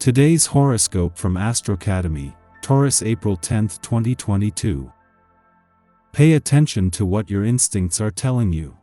Today's horoscope from Astro Academy, Taurus, April 10, 2022. Pay attention to what your instincts are telling you.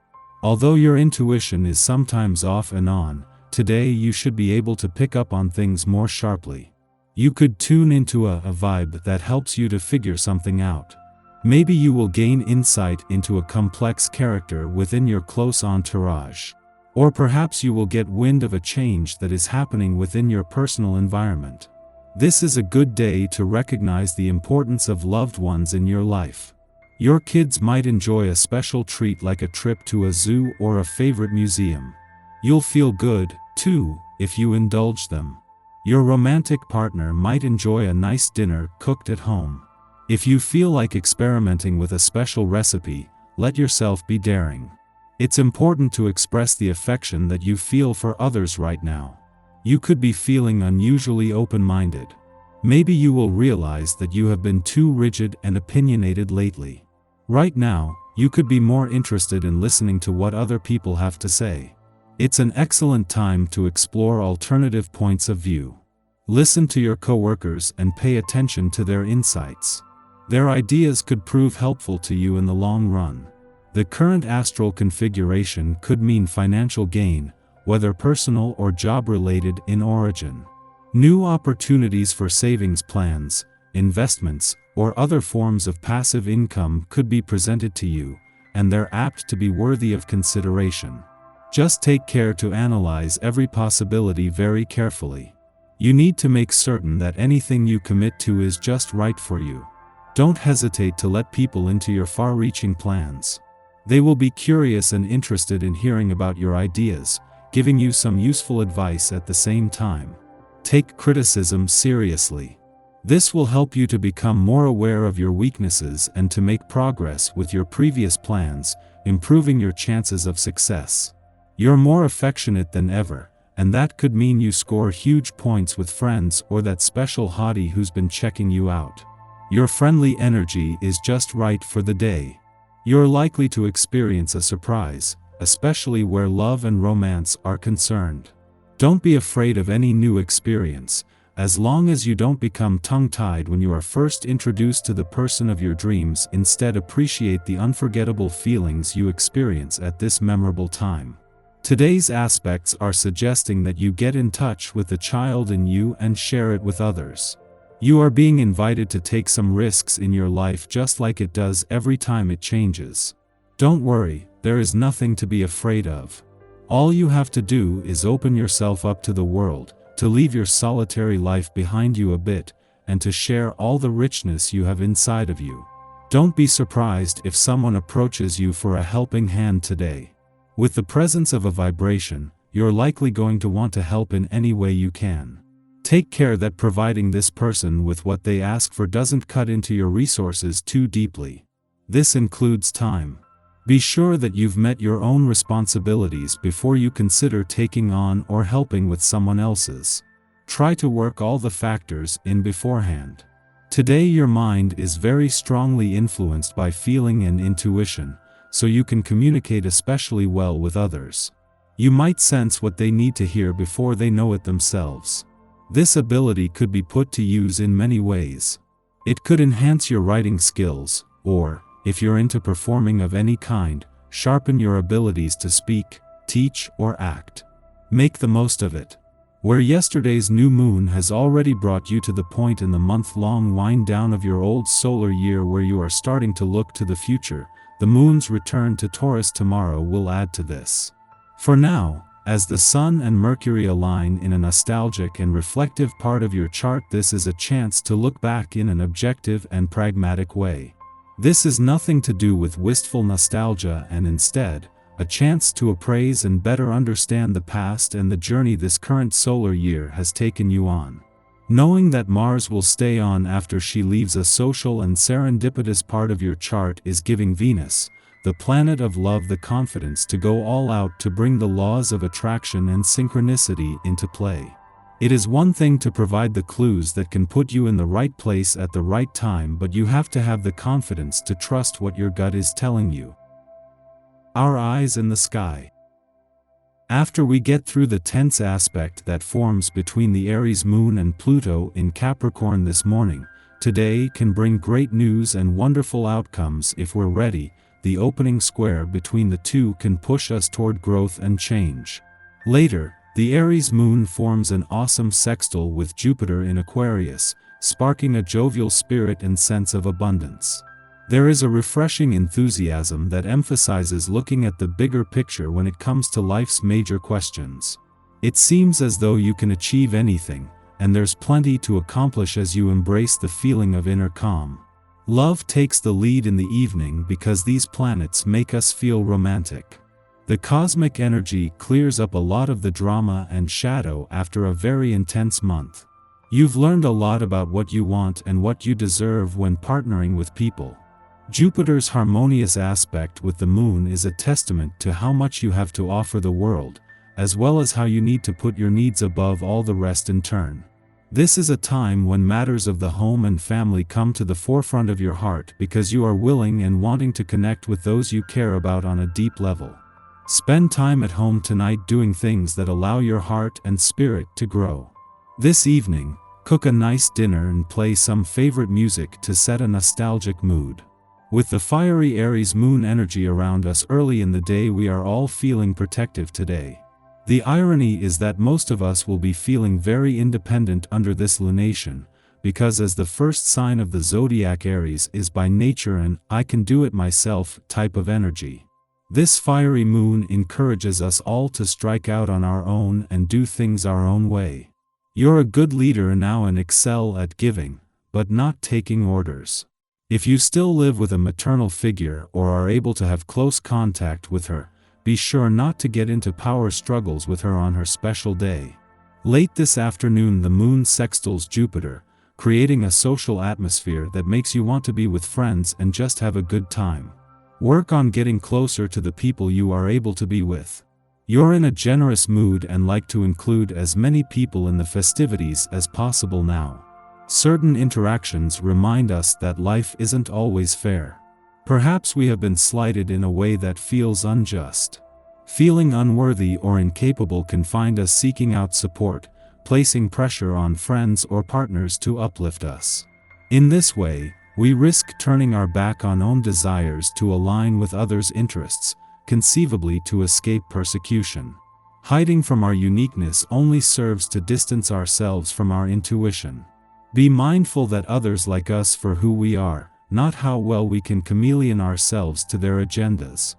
Although your intuition is sometimes off and on, today you should be able to pick up on things more sharply. You could tune into a vibe that helps you to figure something out. Maybe you will gain insight into a complex character within your close entourage. Or perhaps you will get wind of a change that is happening within your personal environment. This is a good day to recognize the importance of loved ones in your life. Your kids might enjoy a special treat like a trip to a zoo or a favorite museum. You'll feel good, too, if you indulge them. Your romantic partner might enjoy a nice dinner cooked at home. If you feel like experimenting with a special recipe, let yourself be daring. It's important to express the affection that you feel for others right now. You could be feeling unusually open-minded. Maybe you will realize that you have been too rigid and opinionated lately. Right now, you could be more interested in listening to what other people have to say. It's an excellent time to explore alternative points of view. Listen to your coworkers and pay attention to their insights. Their ideas could prove helpful to you in the long run. The current astral configuration could mean financial gain, whether personal or job-related in origin. New opportunities for savings plans, investments, or other forms of passive income could be presented to you, and they're apt to be worthy of consideration. Just take care to analyze every possibility very carefully. You need to make certain that anything you commit to is just right for you. Don't hesitate to let people into your far-reaching plans. They will be curious and interested in hearing about your ideas, giving you some useful advice at the same time. Take criticism seriously. This will help you to become more aware of your weaknesses and to make progress with your previous plans, improving your chances of success. You're more affectionate than ever, and that could mean you score huge points with friends or that special hottie who's been checking you out. Your friendly energy is just right for the day. You're likely to experience a surprise, especially where love and romance are concerned. Don't be afraid of any new experience, as long as you don't become tongue-tied when you are first introduced to the person of your dreams. Instead, appreciate the unforgettable feelings you experience at this memorable time. Today's aspects are suggesting that you get in touch with the child in you and share it with others. You are being invited to take some risks in your life just like it does every time it changes. Don't worry, there is nothing to be afraid of. All you have to do is open yourself up to the world, to leave your solitary life behind you a bit, and to share all the richness you have inside of you. Don't be surprised if someone approaches you for a helping hand today. With the presence of a vibration, you're likely going to want to help in any way you can. Take care that providing this person with what they ask for doesn't cut into your resources too deeply. This includes time. Be sure that you've met your own responsibilities before you consider taking on or helping with someone else's. Try to work all the factors in beforehand. Today your mind is very strongly influenced by feeling and intuition, so you can communicate especially well with others. You might sense what they need to hear before they know it themselves. This ability could be put to use in many ways. It could enhance your writing skills, or, if you're into performing of any kind, sharpen your abilities to speak, teach, or act. Make the most of it. Where yesterday's new moon has already brought you to the point in the month-long wind-down of your old solar year where you are starting to look to the future, the moon's return to Taurus tomorrow will add to this. For now, as the Sun and Mercury align in a nostalgic and reflective part of your chart, this is a chance to look back in an objective and pragmatic way. This is nothing to do with wistful nostalgia and instead, a chance to appraise and better understand the past and the journey this current solar year has taken you on. Knowing that Mars will stay on after she leaves a social and serendipitous part of your chart is giving Venus, the planet of love, the confidence to go all out to bring the laws of attraction and synchronicity into play. It is one thing to provide the clues that can put you in the right place at the right time, but you have to have the confidence to trust what your gut is telling you. Our eyes in the sky. After we get through the tense aspect that forms between the Aries moon and Pluto in Capricorn this morning, today can bring great news and wonderful outcomes if we're ready. The opening square between the two can push us toward growth and change. Later, the Aries moon forms an awesome sextile with Jupiter in Aquarius, sparking a jovial spirit and sense of abundance. There is a refreshing enthusiasm that emphasizes looking at the bigger picture when it comes to life's major questions. It seems as though you can achieve anything, and there's plenty to accomplish as you embrace the feeling of inner calm. Love takes the lead in the evening because these planets make us feel romantic. The cosmic energy clears up a lot of the drama and shadow after a very intense month. You've learned a lot about what you want and what you deserve when partnering with people. Jupiter's harmonious aspect with the moon is a testament to how much you have to offer the world, as well as how you need to put your needs above all the rest in turn. This is a time when matters of the home and family come to the forefront of your heart because you are willing and wanting to connect with those you care about on a deep level. Spend time at home tonight doing things that allow your heart and spirit to grow. This evening, cook a nice dinner and play some favorite music to set a nostalgic mood. With the fiery Aries moon energy around us early in the day, we are all feeling protective today. The irony is that most of us will be feeling very independent under this lunation, because as the first sign of the zodiac, Aries is by nature an "I can do it myself" type of energy. This fiery moon encourages us all to strike out on our own and do things our own way. You're a good leader now and excel at giving, but not taking orders. If you still live with a maternal figure or are able to have close contact with her, be sure not to get into power struggles with her on her special day. Late this afternoon, the moon sextiles Jupiter, creating a social atmosphere that makes you want to be with friends and just have a good time. Work on getting closer to the people you are able to be with. You're in a generous mood and like to include as many people in the festivities as possible now. Certain interactions remind us that life isn't always fair. Perhaps we have been slighted in a way that feels unjust. Feeling unworthy or incapable can find us seeking out support, placing pressure on friends or partners to uplift us. In this way, we risk turning our back on own desires to align with others' interests, conceivably to escape persecution. Hiding from our uniqueness only serves to distance ourselves from our intuition. Be mindful that others like us for who we are, not how well we can chameleon ourselves to their agendas.